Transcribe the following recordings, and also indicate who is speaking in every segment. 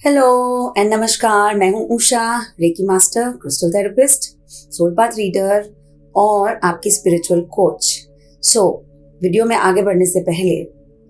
Speaker 1: Hello and नमस्कार। मैं हूं Usha, reiki master, crystal therapist, soul path reader और आपकी स्पिरिचुअल कोच। वीडियो में आगे बढ़ने से पहले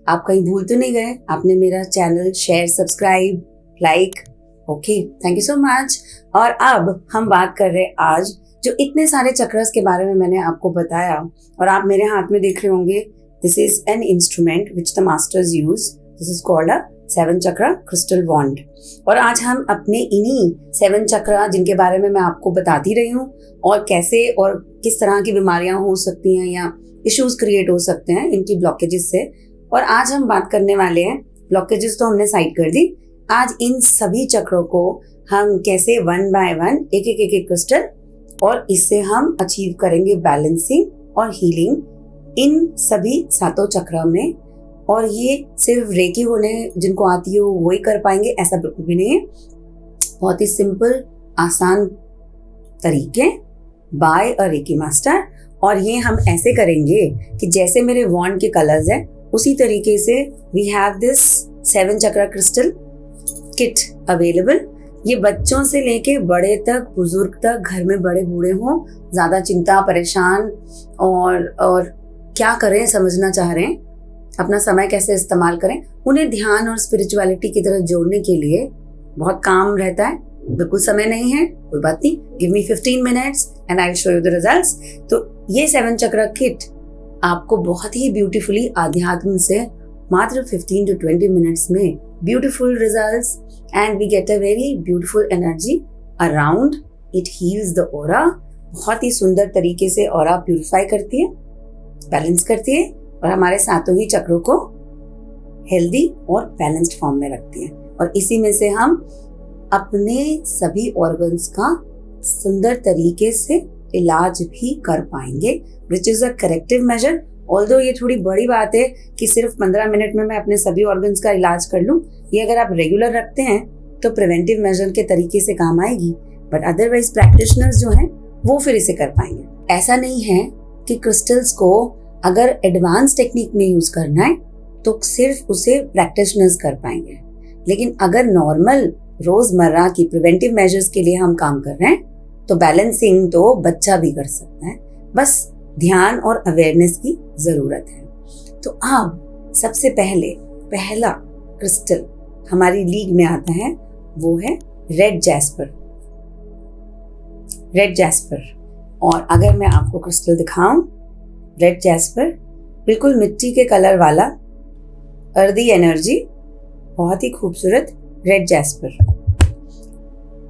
Speaker 1: आप कहीं भूल तो नहीं गए? आपने मेरा channel share, subscribe, like? Okay, thank you so much. और अब हम बात कर रहे हैं आज जो इतने सारे चक्रस के बारे में मैंने आपको बताया और आप मेरे हाथ में देख रहे होंगे, this is an instrument which the masters use. This is called a 7 chakra crystal wand. और आज हम अपने इन्हीं 7 चक्रा, जिनके बारे में मैं आपको बताती रही हूँ और कैसे और किस तरह की बीमारियां हो सकती हैं या इश्यूज क्रिएट हो सकते हैं इनकी ब्लॉकेजेस से। और आज हम बात करने वाले हैं, ब्लॉकेजेस तो हमने साइड कर दी, आज इन सभी चक्रों को हम कैसे 1 बाय 1 एक क्रिस्टल, और इससे हम अचीव करेंगे बैलेंसिंग और हीलिंग इन सभी 7 चक्रा में। और ये सिर्फ रेकी होने जिनको आती हो वो ही कर पाएंगे, ऐसा बिल्कुल भी नहीं है। बहुत ही सिंपल, आसान तरीके बाय अ रेकी मास्टर। और ये हम ऐसे करेंगे कि जैसे मेरे वॉन्ड के कलर्स हैं उसी तरीके से we have this 7 chakra crystal kit available. ये बच्चों से लेके बड़े तक, बुजुर्ग तक, घर में बड़े बूढ़े हों, ज्यादा चिंता, परेशान और क्या करें समझना चाह रहे हैं, अपना समय कैसे इस्तेमाल करें, उन्हें ध्यान और स्पिरिचुअलिटी की तरफ जोड़ने के लिए बहुत काम रहता है। बिल्कुल समय नहीं है, कोई बात नहीं, give me 15 minutes and I will show you the results. तो ये 7 चक्रा किट आपको बहुत ही ब्यूटीफुली अध्यात्म से मात्र 15 to 20 मिनट्स में beautiful results and we get a very beautiful energy around it, heals the aura. बहुत ही सुंदर तरीके से ऑरा प्यूरिफाई करती है, बैलेंस करती है और हमारे 7 ही चक्रों को हेल्दी और बैलेंस्ड फॉर्म में रखती है। और इसी में से हम अपने सभी ऑर्गन्स का सुंदर तरीके से इलाज भी कर पाएंगे, which is a corrective measure. Although ये थोड़ी बड़ी बात है कि सिर्फ 15 मिनट में मैं अपने सभी ऑर्गन्स का इलाज कर लूं, ये अगर आप रेगुलर रखते हैं तो प्रिवेंटिव मेजर के तरीके से काम आएगी, बट अदरवाइज प्रैक्टिशनर्स जो हैं वो फिर इसे कर पाएंगे। ऐसा नहीं है कि क्रिस्टल्स को अगर एडवांस टेक्निक में यूज करना है तो सिर्फ उसे प्रैक्टिशनर्स कर पाएंगे, लेकिन अगर नॉर्मल रोजमर्रा की प्रिवेंटिव मेजर्स के लिए हम काम कर रहे हैं तो बैलेंसिंग तो बच्चा भी कर सकता है, बस ध्यान और अवेयरनेस की जरूरत है। तो अब सबसे पहला क्रिस्टल हमारी लीग में आता है, वो है रेड जैस्पर। रेड जैस्पर, और अगर मैं आपको क्रिस्टल दिखाऊं, रेड जैस्पर बिल्कुल मिट्टी के कलर वाला, अर्दी एनर्जी, बहुत ही खूबसूरत रेड जैस्पर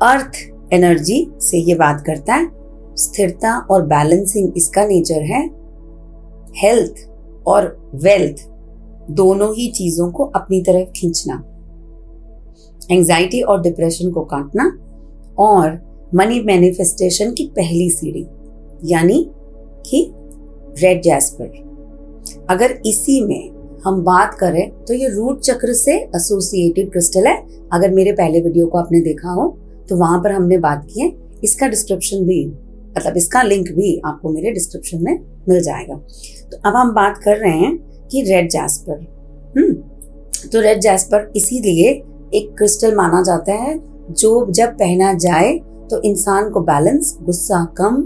Speaker 1: अर्थ एनर्जी से ये बात करता है। स्थिरता और बैलेंसिंग इसका नेचर है। हेल्थ और वेल्थ दोनों ही चीजों को अपनी तरफ खींचना, एंजाइटी और डिप्रेशन को काटना, और मनी मैनिफेस्टेशन की पहली सीढ़ी यानी कि रेड जैस्पर। अगर इसी में हम बात करें तो ये रूट चक्र से एसोसिएटेड क्रिस्टल है। अगर मेरे पहले वीडियो को आपने देखा हो तो वहां पर हमने बात की है, इसका डिस्क्रिप्शन भी, मतलब इसका लिंक भी आपको मेरे डिस्क्रिप्शन में मिल जाएगा। तो अब हम बात कर रहे हैं कि रेड जैस्पर। तो रेड जैस्पर इसीलिए एक क्रिस्टल माना जाता है जो जब पहना जाए तो इंसान को बैलेंस, गुस्सा कम,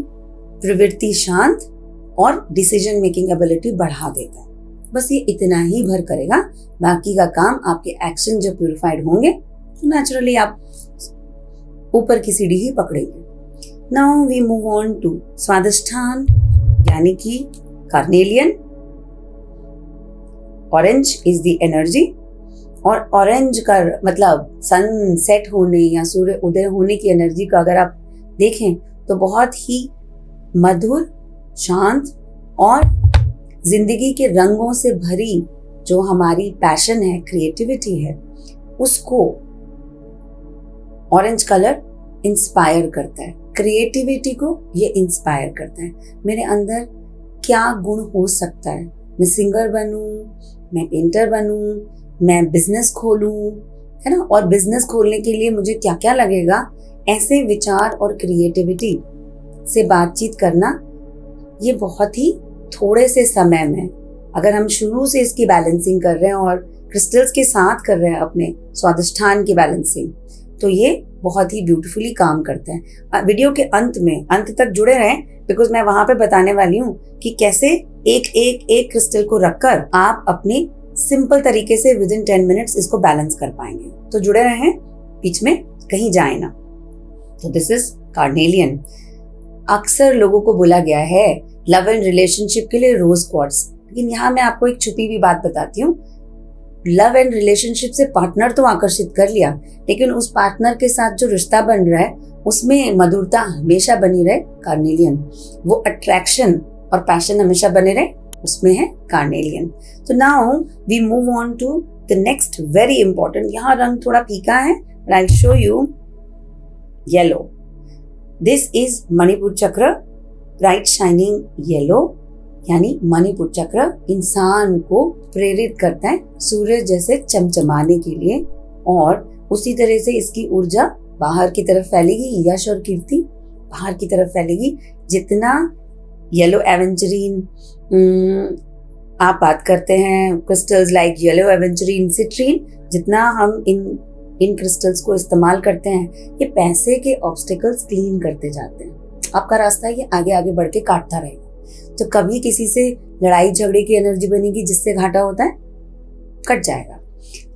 Speaker 1: प्रवृत्ति शांत और डिसीजन मेकिंग एबिलिटी बढ़ा देता है। बस ये इतना ही भर करेगा, बाकी का काम आपके एक्शन जब प्यूरिफाइड होंगे तो नेचुरली आप ऊपर की सीढ़ी ही पकड़ेंगे। Now we move on to Swadhisthana यानी कि carnelian. Orange is the energy, और ऑरेंज का मतलब सन सेट होने या सूर्य उदय होने की एनर्जी का अगर आप देखें तो बहुत ही मधुर, शांत और जिंदगी के रंगों से भरी जो हमारी पैशन है, क्रिएटिविटी है, उसको ऑरेंज कलर इंस्पायर करता है। क्रिएटिविटी को ये इंस्पायर करता है। मेरे अंदर क्या गुण हो सकता है, मैं सिंगर बनूं, मैं पेंटर बनूं, मैं बिजनेस खोलूं, है ना, और बिजनेस खोलने के लिए मुझे क्या क्या लगेगा, ऐसे विचार और क्रिएटिविटी से बातचीत करना, ये बहुत ही थोड़े से समय में अगर हम शुरू से इसकी बैलेंसिंग कर रहे हैं और क्रिस्टल्स के साथ कर रहे हैं अपने स्वादिष्ठान की बैलेंसिंग, तो ये बहुत ही ब्यूटीफुली काम करते हैं। वीडियो के अंत तक जुड़े रहें, बिकॉज मैं वहां पे बताने वाली हूँ कि कैसे एक क्रिस्टल को रखकर आप अपनी सिंपल तरीके से विद इन 10 मिनट्स इसको बैलेंस कर पाएंगे। तो जुड़े रहें, बीच में कहीं जाए ना। तो दिस इज कार्नेलियन। अक्सर लोगों को बोला गया है लव एंड रिलेशनशिप के लिए रोज क्वार्ट्ज, लेकिन यहाँ मैं आपको एक छुपी हुई बात बताती हूँ। लव एंड रिलेशनशिप से पार्टनर तो आकर्षित कर लिया, लेकिन उस पार्टनर के साथ जो रिश्ता बन रहा है उसमें मधुरता हमेशा बनी रहे, कार्नेलियन। वो अट्रैक्शन और पैशन हमेशा बने रहे, उसमें है कार्नेलियन। तो now we move on to the next very important. यहाँ रंग थोड़ा फीका है, but I show you yellow. This is Manipur chakra, bright shining yellow, यानी मणिपुर चक्र इंसान को प्रेरित करता है सूरज जैसे चमचमाने के लिए, और उसी तरह से इसकी ऊर्जा बाहर की तरफ फैलेगी, यश और कीर्ति बाहर की तरफ फैलेगी। जितना येलो एवेंचरीन आप बात करते हैं, क्रिस्टल्स लाइक येलो एवेंचरीन, सिट्रीन, जितना हम इन क्रिस्टल्स को इस्तेमाल करते हैं, ये पैसे के ऑब्स्टिकल्स क्लीन करते जाते हैं। आपका रास्ता ये आगे आगे बढ़ के काटता रहेगा। तो कभी किसी से लड़ाई झगड़े की एनर्जी बनेगी जिससे घाटा होता है, कट जाएगा।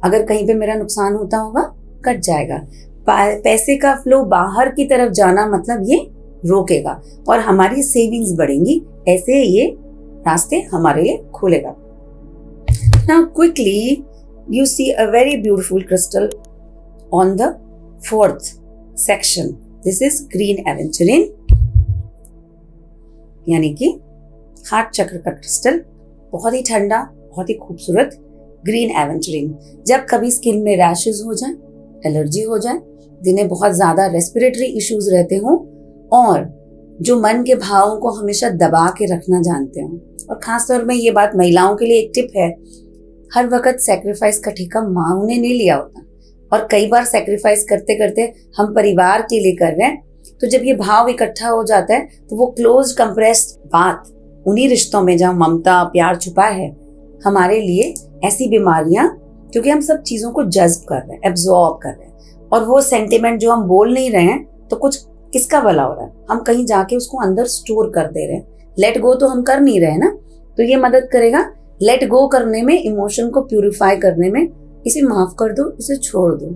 Speaker 1: अगर कहीं पे मेरा नुकसान होता होगा, कट जाएगा। पैसे का फ्लो बाहर की तरफ जाना मतलब ये रोकेगा और हमारी सेविंग्स बढ़ेंगी। ऐसे ये रास्ते हमारे लिए खोलेगा। Now quickly you see a very beautiful crystal on the 4th section. This is green aventurine, यानी कि हार्ट चक्र का क्रिस्टल, बहुत ही ठंडा, बहुत ही खूबसूरत ग्रीन एवेंचरीन। जब कभी स्किन में रैशेज हो जाए, एलर्जी हो जाए, जिन्हें बहुत ज्यादा रेस्पिरेटरी इश्यूज रहते हों, और जो मन के भावों को हमेशा दबा के रखना जानते हो, और खासतौर में ये बात महिलाओं के लिए एक टिप है, हर वक्त सेक्रीफाइस का ठेका माँ ने नहीं लिया होता, और कई बार सेक्रीफाइस करते करते हम परिवार के लिए कर रहे हैं। तो जब ये भाव इकट्ठा हो जाता है तो वो क्लोज कंप्रेस्ड बात उन्हीं रिश्तों में जहाँ ममता प्यार छुपा है, हमारे लिए ऐसी बीमारियां, क्योंकि हम सब चीजों को जज्ब कर रहे हैं, एब्जॉर्ब कर रहे हैं, और वो सेंटिमेंट जो हम बोल नहीं रहे हैं तो कुछ किसका भला हो रहा है, हम कहीं जाके उसको अंदर स्टोर कर दे रहे हैं। लेट गो तो हम कर नहीं रहे ना, तो ये मदद करेगा लेट गो करने में, इमोशन को प्यूरिफाई करने में। इसे माफ कर दो, इसे छोड़ दो,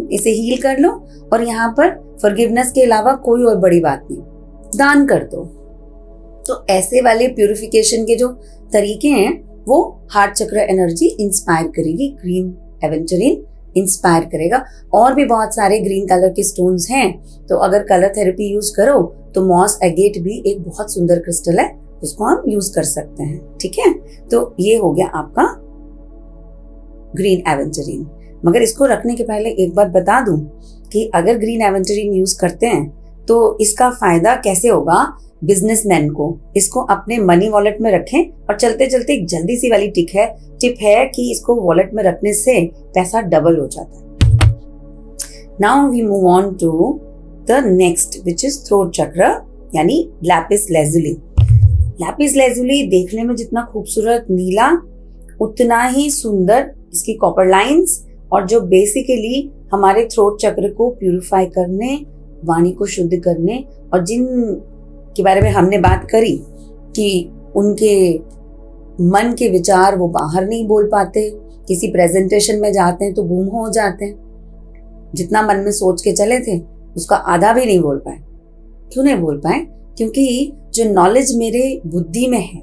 Speaker 1: इसे हील कर लो, और यहाँ पर फॉरगिवनेस के अलावा कोई और बड़ी बात नहीं, दान कर दो। तो ऐसे वाले प्यूरिफिकेशन के जो तरीके हैं वो हार्ट चक्र एनर्जी इंस्पायर करेगी, ग्रीन एवेंचरीन इंस्पायर करेगा। और भी बहुत सारे ग्रीन कलर के स्टोन्स हैं, तो अगर कलर थेरेपी यूज करो तो मॉस एगेट भी एक बहुत सुंदर क्रिस्टल है जिसको हम यूज कर सकते हैं। ठीक है, तो ये हो गया आपका ग्रीन एवेंचरीन। मगर इसको रखने के पहले एक बात बता दूं कि अगर ग्रीन एवेंचरीन यूज करते हैं तो इसका फायदा कैसे होगा बिजनेसमैन को। इसको अपने मनी वॉलेट में रखें, और चलते चलते एक जल्दी सी वाली टिप है कि इसको वॉलेट में रखने से पैसा डबल हो जाता है। Now we move on to the next which is throat chakra, यानी लैपिस लैजुली। लैपिस लैजुली देखने में जितना खूबसूरत नीला, उतना ही सुंदर इसकी कॉपर लाइंस, और जो बेसिकली हमारे थ्रोट चक्र को प्यूरिफाई करने, वाणी को शुद्ध करने, और जिन के बारे में हमने बात करी कि उनके मन के विचार वो बाहर नहीं बोल पाते, किसी प्रेजेंटेशन में जाते हैं तो गुम हो जाते हैं, जितना मन में सोच के चले थे उसका आधा भी नहीं बोल पाए। क्यों नहीं बोल पाए? क्योंकि जो नॉलेज मेरे बुद्धि में है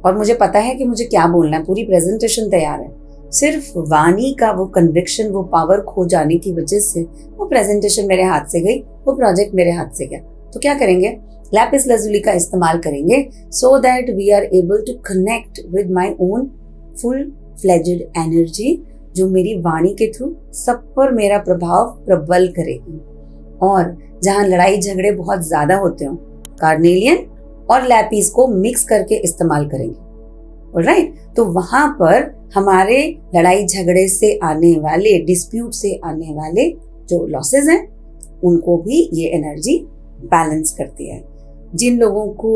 Speaker 1: और मुझे पता है कि मुझे क्या बोलना है, पूरी प्रेजेंटेशन तैयार है, सिर्फ वाणी का वो कन्विक्शन, वो पावर खो जाने की वजह से वो प्रेजेंटेशन मेरे हाथ से गई, वो प्रोजेक्ट मेरे हाथ से गया। तो क्या करेंगे? लैपिस लैजुली का इस्तेमाल करेंगे, so that we are able to connect with my own full fledged energy, जो मेरी वाणी के थ्रू सब पर मेरा प्रभाव प्रबल करेगी। और जहां लड़ाई झगड़े बहुत ज्यादा होते हो, कार्नेलियन और लैपिस को मिक्स करके इस्तेमाल करेंगे। ऑलराइट, तो वहां पर हमारे लड़ाई झगड़े से आने वाले, डिस्प्यूट से आने वाले जो लॉसेस हैं, उनको भी ये एनर्जी बैलेंस करती है। जिन लोगों को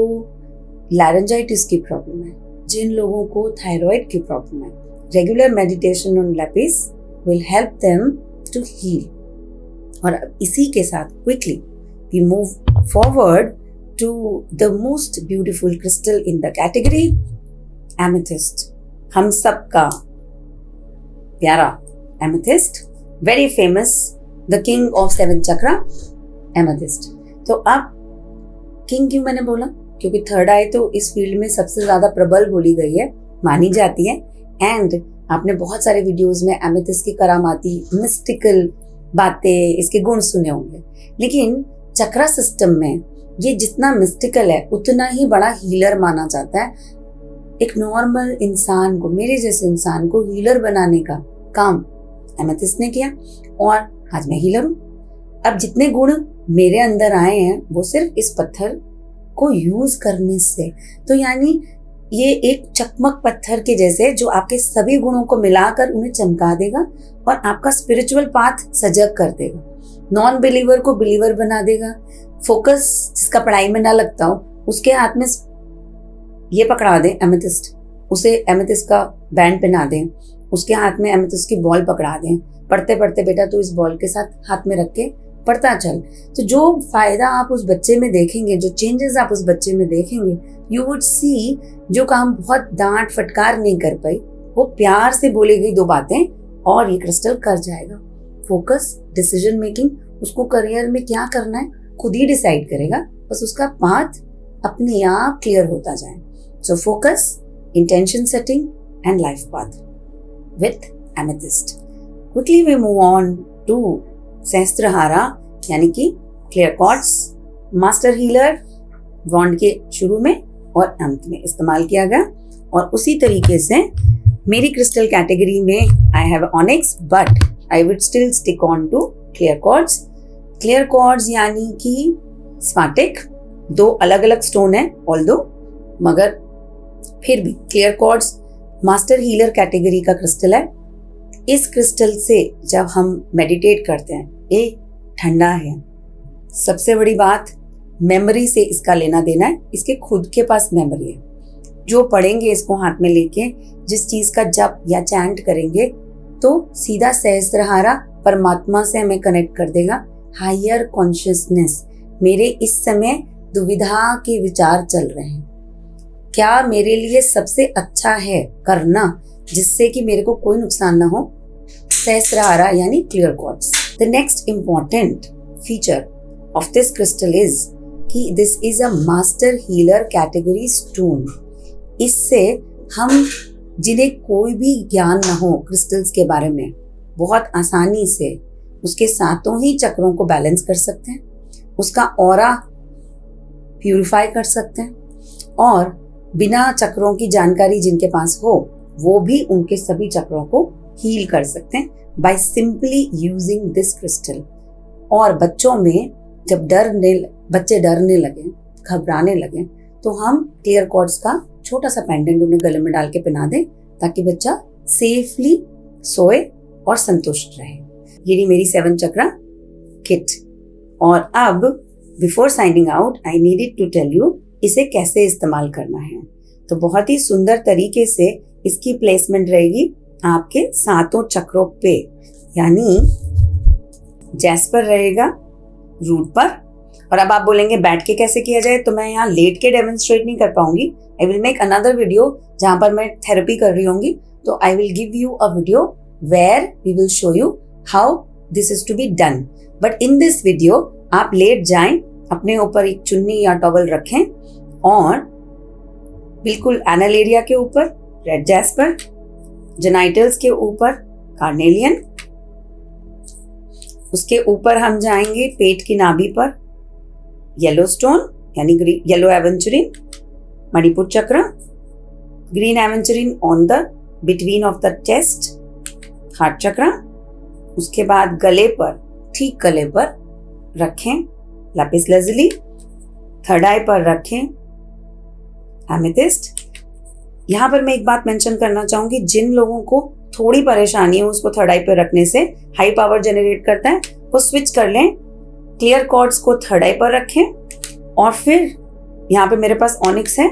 Speaker 1: लैरेंजाइटिस की प्रॉब्लम है, जिन लोगों को थायराइड की प्रॉब्लम है, regular meditation on lapis will help them to heal. और अब इसी के साथ quickly we move forward to the most beautiful crystal in the category, amethyst. हम सबका प्यारा amethyst, very famous, the king of 7 chakra, amethyst. तो अब किंग क्यों मैंने बोला? क्योंकि थर्ड आई तो इस फील्ड में सबसे ज्यादा प्रबल बोली गई है, मानी जाती है। एंड आपने बहुत सारे वीडियोस में एमेथिस्ट की करामाती मिस्टिकल बातें, इसके गुण सुने होंगे। लेकिन चक्रा सिस्टम में ये जितना मिस्टिकल है उतना ही बड़ा हीलर माना जाता है। एक नॉर्मल इंसान को, मेरे जैसे इंसान को हीलर बनाने का काम एमेथिस्ट ने किया और आज मैं हीलर हूँ। अब जितने गुण मेरे अंदर आए हैं वो सिर्फ इस पत्थर को यूज करने से। तो यानी ये एक चकमक पत्थर के जैसे जो आपके सभी गुणों को मिलाकर उन्हें चमका देगा और आपका स्पिरिचुअल पाथ सजग कर देगा। नॉन बिलीवर को बिलीवर बना देगा। फोकस जिसका पढ़ाई में ना लगता हो उसके हाथ में ये पकड़ा दें एमेथिस्ट, उसे एमेथिस्ट का बैंड पहना दें, उसके हाथ में एमेथिस्ट की बॉल पकड़ा दें, पढ़ते पढ़ते बेटा तो इस बॉल के साथ हाथ में रख के पढ़ता चल। तो जो फायदा आप उस बच्चे में देखेंगे, जो चेंजेस आप उस बच्चे में देखेंगे, यू वुड सी जो काम बहुत डांट फटकार नहीं कर पाई वो प्यार से बोली गई 2 बातें और ये क्रिस्टल कर जाएगा। फोकस, डिसीजन मेकिंग, उसको करियर में क्या करना है खुद ही डिसाइड करेगा, बस उसका पाथ अपने आप क्लियर होता जाए। So focus, intention setting and life path with amethyst. Quickly we move on to Sahasrara यानी कि clear quartz, master healer, wand के शुरू में और अंत में इस्तेमाल किया गया। और उसी तरीके से मेरी क्रिस्टल कैटेगरी में I have onyx but I would still stick on to clear quartz. Clear quartz यानी कि स्फाटिक, 2 अलग अलग स्टोन है ऑल्दो, मगर फिर भी clear quartz master healer category का क्रिस्टल है। इस क्रिस्टल से जब हम मेडिटेट करते हैं ये ठंडा है। सबसे बड़ी बात, मेमोरी से इसका लेना देना है, इसके खुद के पास मेमोरी है। जो पढ़ेंगे इसको हाथ में लेके, जिस चीज का जप या चैंट करेंगे तो सीधा सहस्त्रहारा परमात्मा से हमें कनेक्ट कर देगा। हायर कॉन्शियसनेस, मेरे इस समय दुविधा के विचार चल रहे हैं, क्या मेरे लिए सबसे अच्छा है करना जिससे कि मेरे को कोई नुकसान ना हो? सहस्त्रहारा यानी clear quartz. The next important feature of this crystal is कि this is a master healer category stone. इससे हम जिन्हें कोई भी ज्ञान ना हो क्रिस्टल्स के बारे में, बहुत आसानी से उसके सातों ही चक्रों को बैलेंस कर सकते हैं, उसका ऑरा प्यूरिफाई कर सकते हैं और बिना चक्रों की जानकारी जिनके पास हो वो भी उनके सभी चक्रों को हील कर सकते हैं by simply using this crystal. और बच्चों में जब बच्चे डरने लगे, घबराने लगे, तो हम क्लियर क्वार्ट्ज का छोटा सा पेंडेंट उन्हें गले में डाल के पहना दें ताकि बच्चा सेफली सोए और संतुष्ट रहे। ये रही मेरी 7 चक्रा किट। और अब before signing out I needed to tell you इसे कैसे इस्तेमाल करना है। तो बहुत ही सुंदर तरीके से इसकी प्लेसमेंट रहेगी आपके 7 चक्रों पे, यानी जैस्पर रहेगा रूट पर। और अब आप बोलेंगे बैठ के कैसे किया जाए, तो मैं यहाँ लेट के डेमोन्स्ट्रेट नहीं कर पाऊंगी। I will make another video जहां पर मैं थेरेपी कर रही होंगी, तो I will give you a video where we will show you how this is to be done. But in this video आप लेट जाएं, अपने ऊपर एक चुन्नी या टॉवल रखें और बिल्कुल एनल एरिया के ऊपर रेड जैस्पर, जेनाइटल्स के ऊपर कार्नेलियन, उसके ऊपर हम जाएंगे पेट की नाभि पर येलो स्टोन यानी येलो एवेंचुरिन, मणिपुर चक्र, green aventurine on the between of the chest, heart चक्र। उसके बाद गले पर, ठीक गले पर रखें लैपिस लैजुली, थर्ड आई पर रखें एमेथिस्ट। यहाँ पर मैं एक बात मेंशन करना चाहूंगी, जिन लोगों को थोड़ी परेशानी है उसको थर्ड आई पे रखने से हाई पावर जनरेट करता है, वो स्विच कर लें, क्लियर क्वार्ट्ज को थर्ड आई पर रखें और फिर यहाँ पे मेरे पास ऑनिक्स है,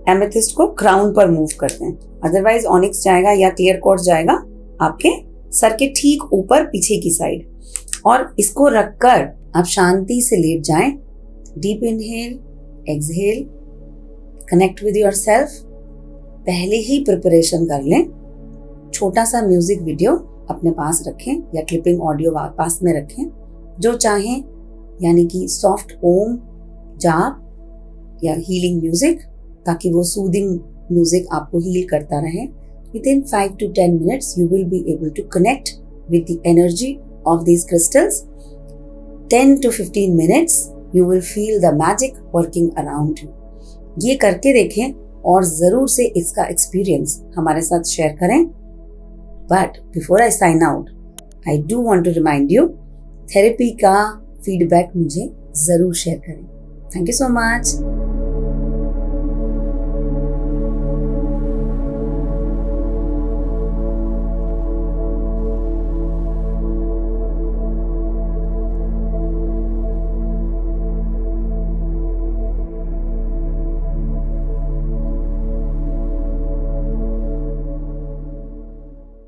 Speaker 1: एमेथिस्ट को क्राउन पर मूव करते हैं। अदरवाइज ऑनिक्स जाएगा या क्लियर क्वार्ट्ज जाएगा आपके सर के ठीक ऊपर पीछे की साइड, और इसको रखकर आप शांति से लेट जाएं। Deep inhale, exhale, connect with your self. पहले ही प्रिपरेशन कर लें। छोटा सा म्यूजिक वीडियो अपने पास रखें या क्लिपिंग ऑडियो पास में रखें, जो चाहें, यानी कि सॉफ्ट ओम, जाप या हीलिंग म्यूजिक, ताकि वो सूदिंग म्यूजिक आपको हील करता रहे। Within 5 to 10 minutes, you will be able to connect with the energy of these crystals. 10 to 15 minutes, you will feel the magic working around you. ये करके देखें और ज़रूर से इसका एक्सपीरियंस हमारे साथ शेयर करें। But before I sign out, I do want to remind you, therapy का फीडबैक मुझे ज़रूर शेयर करें। Thank you so much.